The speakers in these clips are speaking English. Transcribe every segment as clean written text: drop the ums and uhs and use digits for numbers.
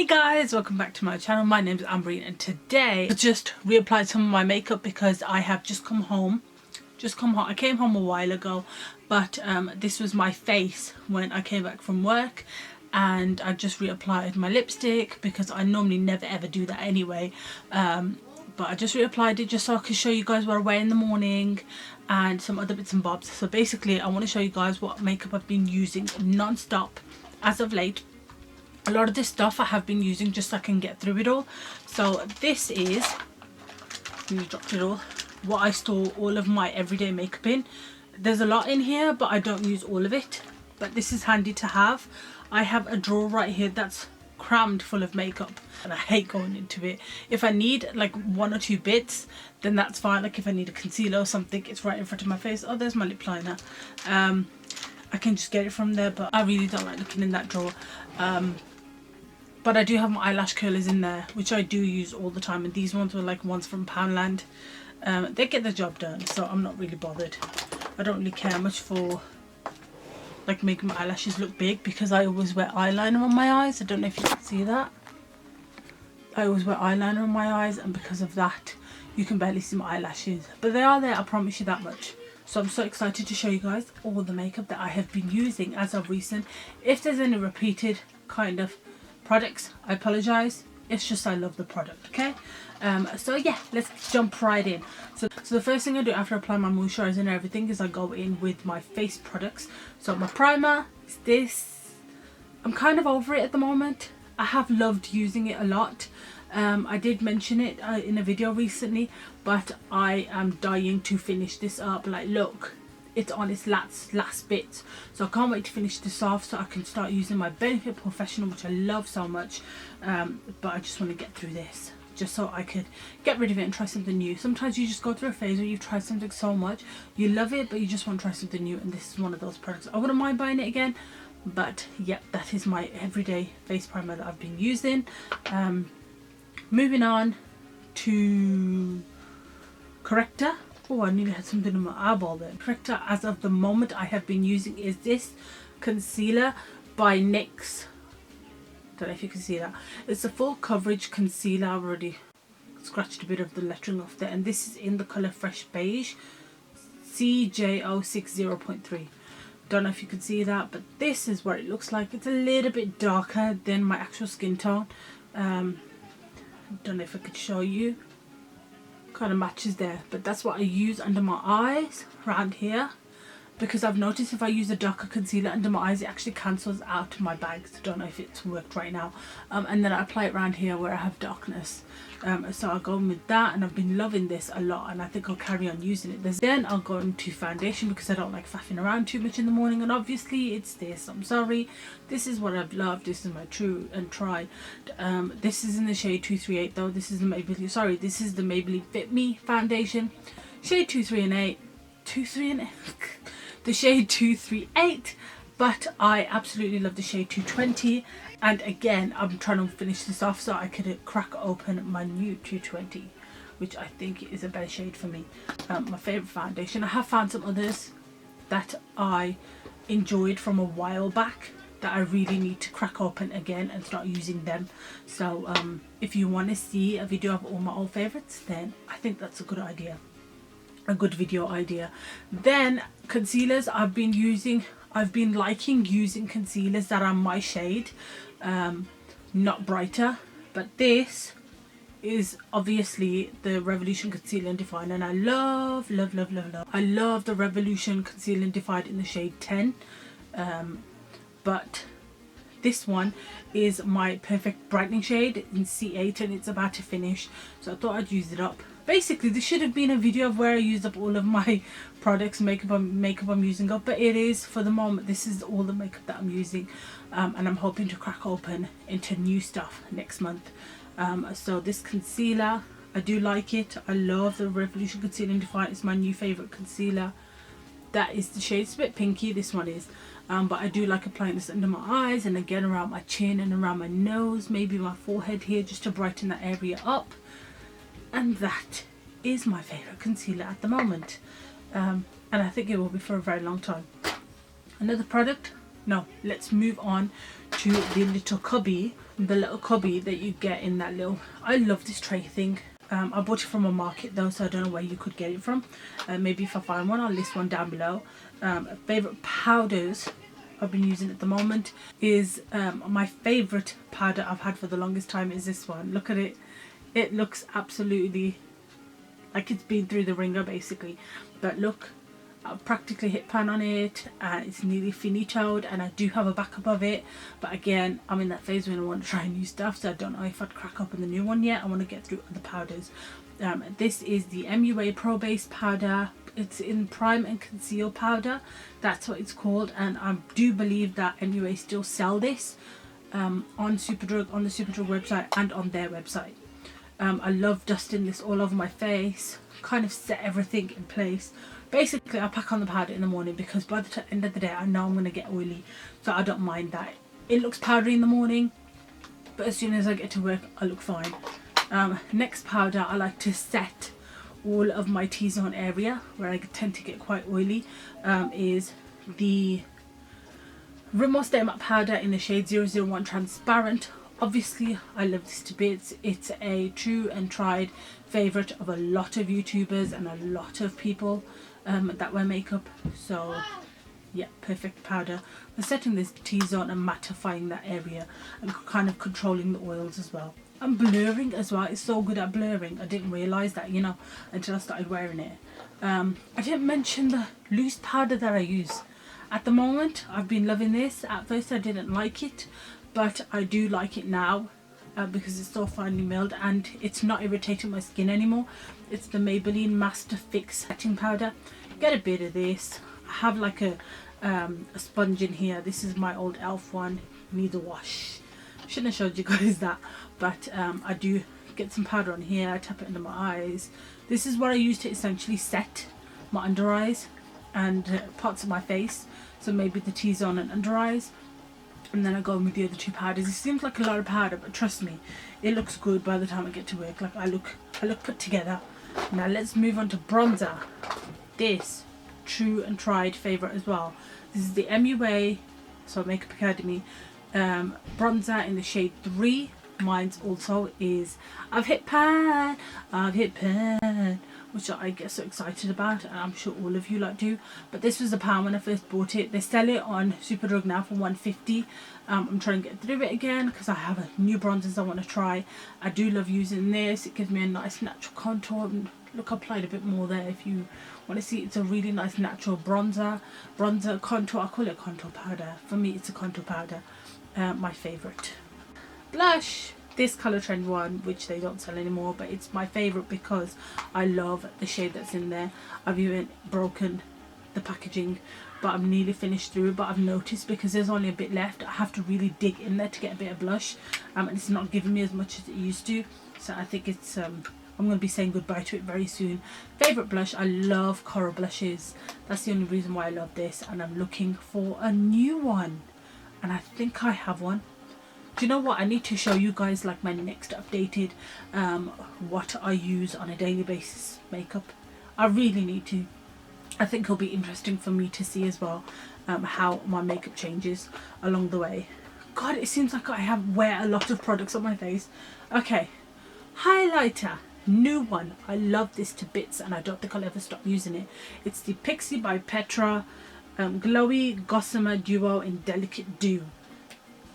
Hey guys, welcome back to my channel. My name is Ambreen and today I just reapplied some of my makeup because I have just come home. I came home a while ago, but this was my face when I came back from work, and I just reapplied my lipstick because I normally never ever do that anyway. But I just reapplied it just so I could show you guys what I wear in the morning and some other bits and bobs. So basically I want to show you guys what makeup I've been using non-stop as of late. A lot of this stuff I have been using just so I can get through it all. So this is, I dropped it all, what I store all of my everyday makeup in. There's a lot in here but I don't use all of it, but this is handy to have. I have a drawer right here that's crammed full of makeup and I hate going into it. If I need like one or two bits, then that's fine. Like if I need a concealer or something, it's right in front of my face. Oh, there's my lip liner. I can just get it from there, but I really don't like looking in that drawer. But I do have my eyelash curlers in there, which I do use all the time, and these ones were like ones from Poundland. They get the job done, so I'm not really bothered. I don't really care much for like making my eyelashes look big because I always wear eyeliner on my eyes. I don't know if you can see that. I always wear eyeliner on my eyes, and because of that you can barely see my eyelashes, but they are there, I promise you that much. So I'm so excited to show you guys all the makeup that I have been using as of recent. If there's any repeated kind of products, I apologize. It's just I love the product, okay? So yeah, let's jump right in. So the first thing I do after I apply my moisturizer and everything is I go in with my face products. So my primer is this. I'm kind of over it at the moment. I have loved using it a lot. I did mention it in a video recently, but I am dying to finish this up. Like, look, it's on its last bits, so I can't wait to finish this off so I can start using my Benefit Professional, which I love so much. But I just want to get through this just so I could get rid of it and try something new. Sometimes you just go through a phase where you've tried something so much, you love it, but you just want to try something new, and this is one of those products. I wouldn't mind buying it again, but yep, that is my everyday face primer that I've been using. Moving on to corrector. Oh, I nearly had something in my eyeball there. Corrector as of the moment I have been using is this concealer by NYX. Don't know if you can see that. It's a full coverage concealer. I've already scratched a bit of the lettering off there, and this is in the colour Fresh Beige CJ060.3. Don't know if you can see that, but this is what it looks like. It's a little bit darker than my actual skin tone. Don't know if I could show you. Kind of matches there, but that's what I use under my eyes around here, because I've noticed if I use a darker concealer under my eyes, it actually cancels out my bags. I don't know if it's worked right now. And then I apply it around here where I have darkness. So I'll go in with that, and I've been loving this a lot, and I think I'll carry on using it. Then I'll go into foundation because I don't like faffing around too much in the morning, and obviously it's this. I'm sorry, this is what I've loved. This is my true and tried. This is in the shade 238 though. This is the Maybelline, sorry, this is the Maybelline Fit Me foundation, shade 238, the shade 238, but I absolutely love the shade 220. And again, I'm trying to finish this off so I could crack open my new 220, which I think is a better shade for me. My favourite foundation. I have found some others that I enjoyed from a while back that I really need to crack open again and start using them. So if you want to see a video of all my old favourites, then I think that's a good idea. A good video idea. Then concealers I've been liking using concealers that are my shade, not brighter, but this is obviously the Revolution Conceal and Define, and I love I love the Revolution Conceal and Define in the shade 10, but this one is my perfect brightening shade in C8, and it's about to finish, so I thought I'd use it up. Basically, this should have been a video of where I used up all of my products, makeup I'm using up, but it is, for the moment, this is all the makeup that I'm using, and I'm hoping to crack open into new stuff next month. So this concealer, I do like it. I love the Revolution Conceal and Define. It's my new favourite concealer. That is the shade, it's a bit pinky, this one is, but I do like applying this under my eyes and again around my chin and around my nose, maybe my forehead here, just to brighten that area up. And that is my favourite concealer at the moment, and I think it will be for a very long time. Another product, no, let's move on to the little cubby the little cubby that you get in that little, I love this tray thing. I bought it from a market though, so I don't know where you could get it from. Maybe if I find one, I'll list one down below. Favorite powders I've been using at the moment is my favorite powder I've had for the longest time is this one. Look at it. It looks absolutely like it's been through the ringer basically, but look, I've practically hit pan on it and it's nearly finitoed, and I do have a backup of it, but again I'm in that phase when I want to try new stuff, so I don't know if I'd crack up in the new one yet. I want to get through other powders. This is the MUA Probase powder. It's in Prime and Conceal powder, that's what it's called, and I do believe that MUA still sell this on Superdrug, on the Superdrug website and on their website. I love dusting this all over my face, kind of set everything in place. Basically I pack on the powder in the morning because by the end of the day I know I'm going to get oily, so I don't mind that. It looks powdery in the morning, but as soon as I get to work I look fine. Next powder I like to set all of my T-zone area where I tend to get quite oily, is the Rimmel Stay Matte powder in the shade 001 Transparent. Obviously I love this to bits. It's a true and tried favourite of a lot of YouTubers and a lot of people that wear makeup, so yeah, perfect powder for setting this T-zone and mattifying that area and kind of controlling the oils as well. And blurring as well, it's so good at blurring. I didn't realise that, you know, until I started wearing it. I didn't mention the loose powder that I use. At the moment I've been loving this. At first I didn't like it, but I do like it now because it's so finely milled and it's not irritating my skin anymore. It's the Maybelline Master Fix setting powder. Get a bit of this. I have like a sponge in here. This is my old elf one, needs a wash. Shouldn't have showed you guys that, but I do get some powder on here. I tap it under my eyes. This is what I use to essentially set my under eyes and parts of my face, so maybe the T-zone and under eyes, and then I go in with the other two powders. It seems like a lot of powder, but trust me, it looks good by the time I get to work. Like I look put together. Now let's move on to bronzer. This true and tried favorite as well. This is the MUA, so Makeup Academy bronzer in the shade 3. Mine's also is I've hit pan, which I get so excited about, and I'm sure all of you like do. But this was £1 when I first bought it. They sell it on Superdrug now for £1.50. I'm trying to get through it again because I have a new bronzers I want to try. I do love using this. It gives me a nice natural contour. And look, I applied a bit more there if you want to see. It's a really nice natural bronzer contour. I call it contour powder. For me it's a contour powder. My favourite. Blush, this Colortrend one, which they don't sell anymore, but it's my favourite because I love the shade that's in there. I've even broken the packaging, but I'm nearly finished through. But I've noticed because there's only a bit left, I have to really dig in there to get a bit of blush, and it's not giving me as much as it used to, so I think it's I'm going to be saying goodbye to it very soon. Favourite blush, I love coral blushes. That's the only reason why I love this, and I'm looking for a new one, and I think I have one. Do you know what? I need to show you guys like my next updated what I use on a daily basis makeup. I really need to. I think it'll be interesting for me to see as well how my makeup changes along the way. God, it seems like I wear a lot of products on my face. Okay, highlighter, new one. I love this to bits and I don't think I'll ever stop using it. It's the Pixi by Petra Glowy Gossamer Duo in Delicate Dew.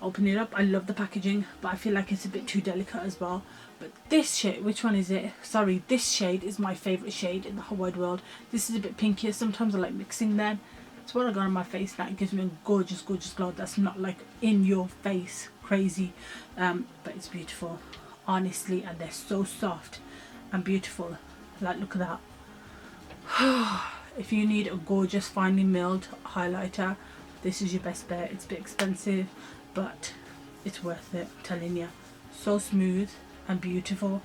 Open it up. I love the packaging, but I feel like it's a bit too delicate as well. But this shade, which one is it? Sorry, this shade is my favourite shade in the whole wide world. This is a bit pinkier. Sometimes I like mixing them. It's what I got on my face now. It gives me a gorgeous, gorgeous glow. That's not like in your face crazy, but it's beautiful, honestly, and they're so soft and beautiful. Like, look at that. If you need a gorgeous, finely milled highlighter, this is your best bet. It's a bit expensive, but it's worth it, I'm telling you. So smooth and beautiful,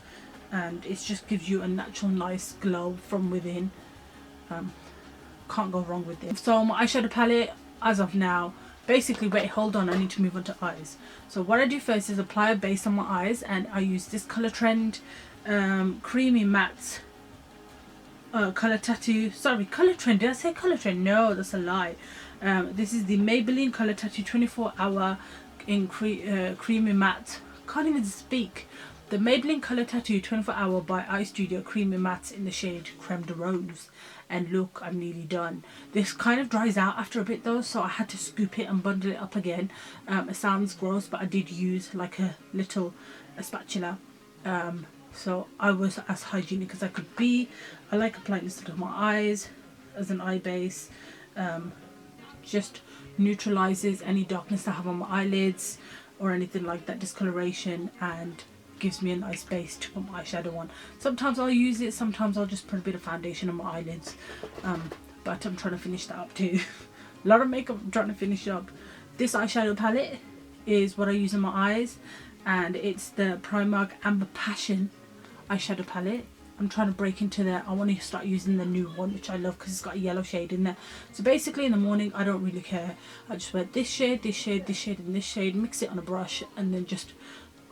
and it just gives you a natural nice glow from within. Can't go wrong with this. So my eyeshadow palette as of now, basically, wait, hold on, I need to move on to eyes. So what I do first is apply a base on my eyes, and I use this Colortrend creamy matte Colortrend. Did I say Colortrend? No, that's a lie. This is the Maybelline Color Tattoo 24 Hour in creamy matte can't even speak. The Maybelline Colour Tattoo 24 Hour by Eye Studio Creamy Mattes in the shade Creme de Rose. And look, I'm nearly done. This kind of dries out after a bit though, so I had to scoop it and bundle it up again. It sounds gross, but I did use like a spatula. So I was as hygienic as I could be. I like applying this to my eyes as an eye base. Just neutralizes any darkness I have on my eyelids or anything like that, discoloration, and gives me a nice base to put my eyeshadow on. Sometimes I'll use it, sometimes I'll just put a bit of foundation on my eyelids, but I'm trying to finish that up too. A lot of makeup I'm trying to finish up. This eyeshadow palette is what I use on my eyes, and it's the Primark Amber Passion eyeshadow palette. I'm trying to break into there. I want to start using the new one, which I love because it's got a yellow shade in there. So basically in the morning I don't really care. I just wear this shade, this shade, this shade and this shade, mix it on a brush, and then just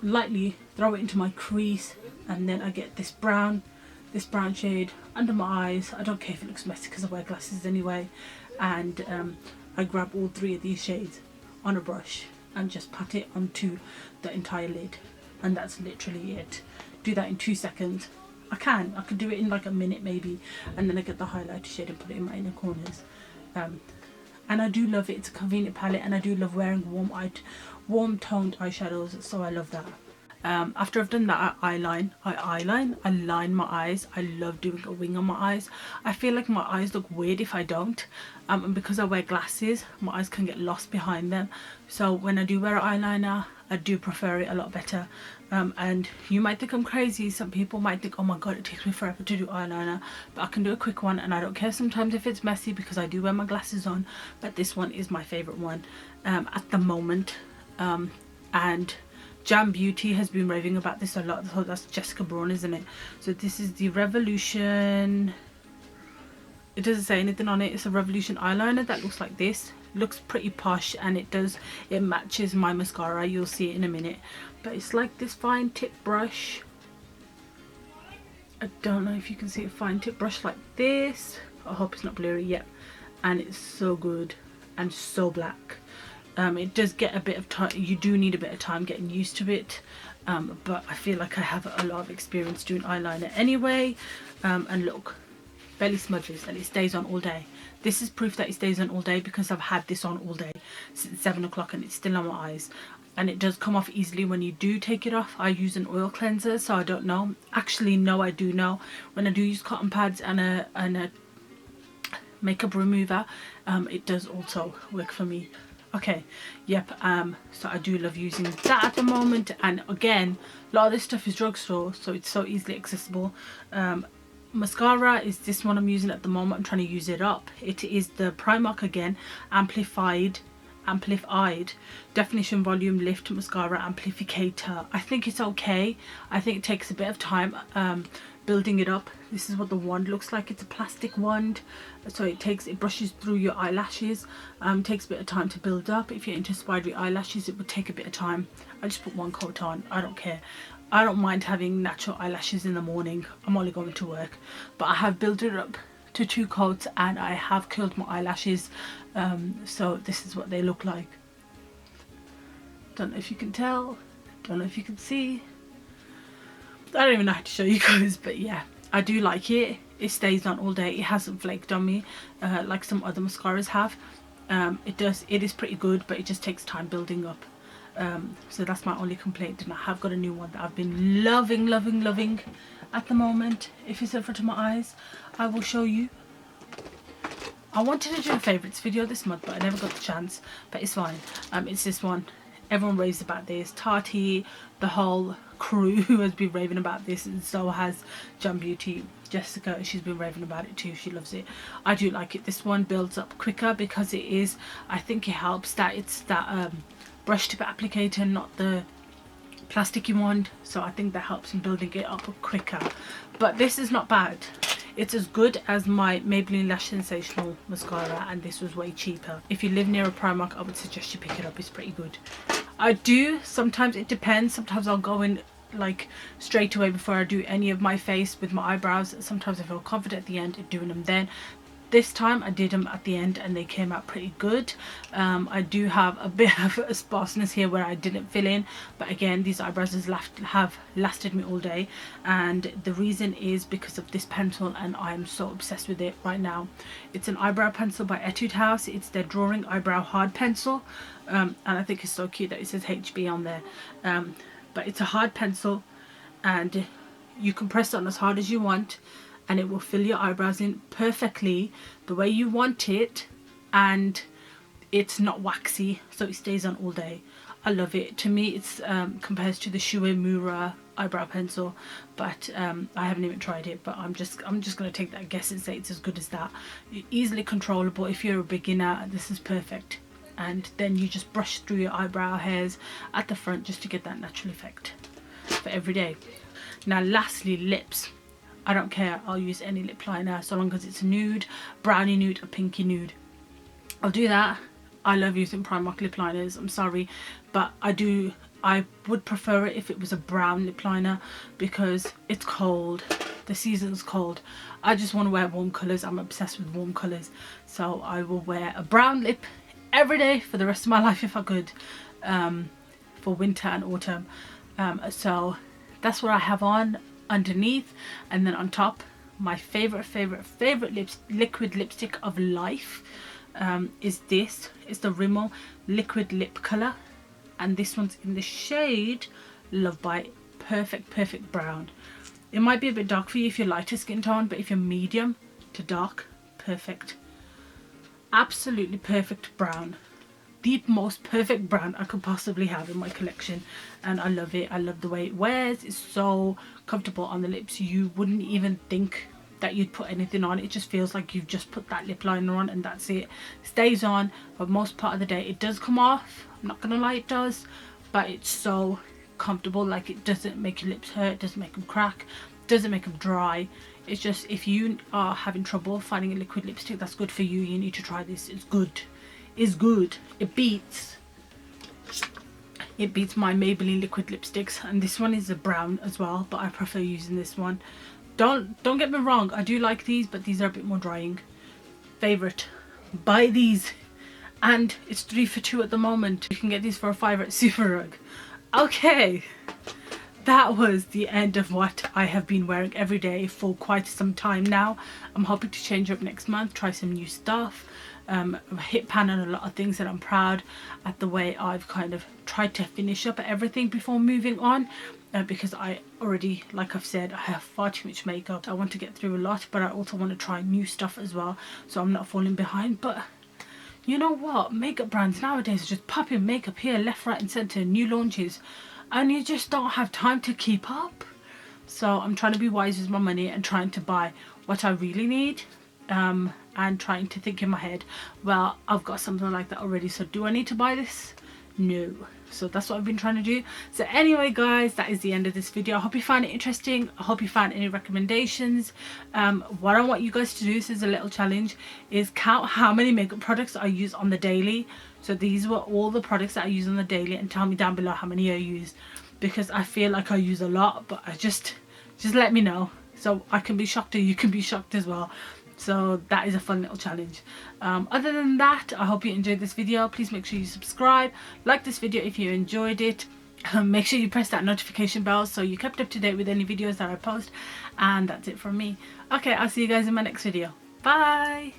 lightly throw it into my crease, and then I get this brown shade under my eyes. I don't care if it looks messy because I wear glasses anyway, and I grab all three of these shades on a brush and just pat it onto the entire lid, and that's literally it. Do that in 2 seconds. I could do it in like a minute maybe, and then I get the highlighter shade and put it in my inner corners. And I do love it. It's a convenient palette, and I do love wearing warm toned eyeshadows, so I love that. After I've done that, I line my eyes. I love doing a wing on my eyes. I feel like my eyes look weird if I don't, and because I wear glasses, my eyes can get lost behind them. So when I do wear an eyeliner, I do prefer it a lot better. And you might think I'm crazy. Some people might think, oh my god, it takes me forever to do eyeliner, but I can do a quick one, and I don't care sometimes if it's messy because I do wear my glasses on. But this one is my favorite one at the moment. And Jam Beauty has been raving about this a lot. So that's Jessica Braun, isn't it? So this is the Revolution. It doesn't say anything on it. It's a Revolution eyeliner that looks like this. Looks pretty posh, and it matches my mascara. You'll see it in a minute. But it's like this fine tip brush. I don't know if you can see a fine tip brush like this. I hope it's not blurry yet. And it's so good and so black. It does get a bit of time. You do need a bit of time getting used to it, but I feel like I have a lot of experience doing eyeliner anyway. And look, barely smudges, and it stays on all day. This is proof that it stays on all day because I've had this on all day since 7 o'clock, and it's still on my eyes. And it does come off easily when you do take it off. I use an oil cleanser, so I don't know. Actually, no, I do know. When I do use cotton pads and a makeup remover, it does also work for me. Okay, yep. So I do love using that at the moment, and again, a lot of this stuff is drugstore, so it's so easily accessible. Mascara is this one I'm using at the moment. I'm trying to use it up. It is the Primark again, amplified definition volume lift mascara amplificator. I think it's okay. I think it takes a bit of time building it up. This is what the wand looks like. It's a plastic wand, so it brushes through your eyelashes. Takes a bit of time to build up. If you're into spidery eyelashes, it would take a bit of time. I just put one coat on. I don't care. I don't mind having natural eyelashes in the morning. I'm only going to work, but I have built it up to 2 coats, and I have curled my eyelashes. So this is what they look like. Don't know if you can tell, don't know if you can see. I don't even know how to show you guys, but yeah, I do like it. It stays on all day. It hasn't flaked on me like some other mascaras have. It is pretty good, but it just takes time building up. So that's my only complaint, and I have got a new one that I've been loving at the moment. If it's in front of my eyes, I will show you. I wanted to do a favourites video this month, but I never got the chance, but it's fine. It's this one. Everyone raves about this. Tati, the whole crew has been raving about this, and so has Jam Beauty. Jessica, she's been raving about it too. She loves it. I do like it. This one builds up quicker because it is, I think it helps that it's that brush tip applicator, not the plasticky wand, so I think that helps in building it up quicker. But this is not bad. It's as good as my Maybelline Lash Sensational mascara, and this was way cheaper. If you live near a Primark, I would suggest you pick it up. It's pretty good. I do sometimes, it depends, sometimes I'll go in like straight away before I do any of my face with my eyebrows. Sometimes I feel confident at the end of doing them then. This time I did them at the end and they came out pretty good. I do have a bit of a sparseness here where I didn't fill in, but again, these eyebrows have lasted me all day, and the reason is because of this pencil, and I'm so obsessed with it right now. It's an eyebrow pencil by Etude House. It's their Drawing Eyebrow Hard Pencil, and I think it's so cute that it says HB on there. But it's a hard pencil, and you can press it on as hard as you want, and it will fill your eyebrows in perfectly the way you want it, and it's not waxy, so it stays on all day. I love it. To me, it's compares to the MUA eyebrow pencil, but I haven't even tried it. But I'm just gonna take that guess and say it's as good as that. Easily controllable. If you're a beginner, this is perfect. And then you just brush through your eyebrow hairs at the front just to get that natural effect for every day. Now, lastly, lips. I don't care, I'll use any lip liner so long as it's nude, brownie nude, or pinky nude. I'll do that. I love using Primark lip liners, I'm sorry, but I would prefer it if it was a brown lip liner, because it's cold, the season's cold. I just want to wear warm colours. I'm obsessed with warm colours, so I will wear a brown lip every day for the rest of my life if I could, for winter and autumn. So that's what I have on underneath, and then on top, my favorite liquid lipstick of life is this. It's the Rimmel liquid lip color, and this one's in the shade Love Bite. Perfect brown. It might be a bit dark for you if you're lighter skin tone, but if you're medium to dark, perfect. Absolutely perfect brown. The most perfect brown I could possibly have in my collection, and I love it. I love the way it wears. It's so comfortable on the lips. You wouldn't even think that you'd put anything on. It just feels like you've just put that lip liner on and that's it. Stays on for most part of the day. It does come off, I'm not gonna lie, it does, but it's so comfortable. Like, it doesn't make your lips hurt, doesn't make them crack, doesn't make them dry. It's just, if you are having trouble finding a liquid lipstick that's good for you, you need to try this. It's good. Is good. It beats my Maybelline liquid lipsticks, and this one is a brown as well, but I prefer using this one. Don't get me wrong, I do like these, but these are a bit more drying. Favorite. Buy these, and it's 3 for 2 at the moment. You can get these for a £5 at Super Rug. Okay, that was the end of what I have been wearing every day for quite some time now. I'm hoping to change up next month, try some new stuff. Hit pan on a lot of things, that I'm proud at the way I've kind of tried to finish up everything before moving on, because I already, like I've said, I have far too much makeup. I want to get through a lot, but I also want to try new stuff as well, so I'm not falling behind. But you know what, makeup brands nowadays are just popping makeup here left, right and centre, new launches, and you just don't have time to keep up. So I'm trying to be wise with my money and trying to buy what I really need, and trying to think in my head, well, I've got something like that already, so do I need to buy this? No. So that's what I've been trying to do. So anyway guys, that is the end of this video. I hope you find it interesting. I hope you found any recommendations. What I want you guys to do, this is a little challenge, is count how many makeup products I use on the daily. So these were all the products that I use on the daily, and tell me down below how many I use, because I feel like I use a lot, but I just let me know, so I can be shocked, or you can be shocked as well. So that is a fun little challenge. Other than that, I hope you enjoyed this video. Please make sure you subscribe, like this video if you enjoyed it. Make sure you press that notification bell so you're kept up to date with any videos that I post. And that's it from me. Okay, I'll see you guys in my next video. Bye.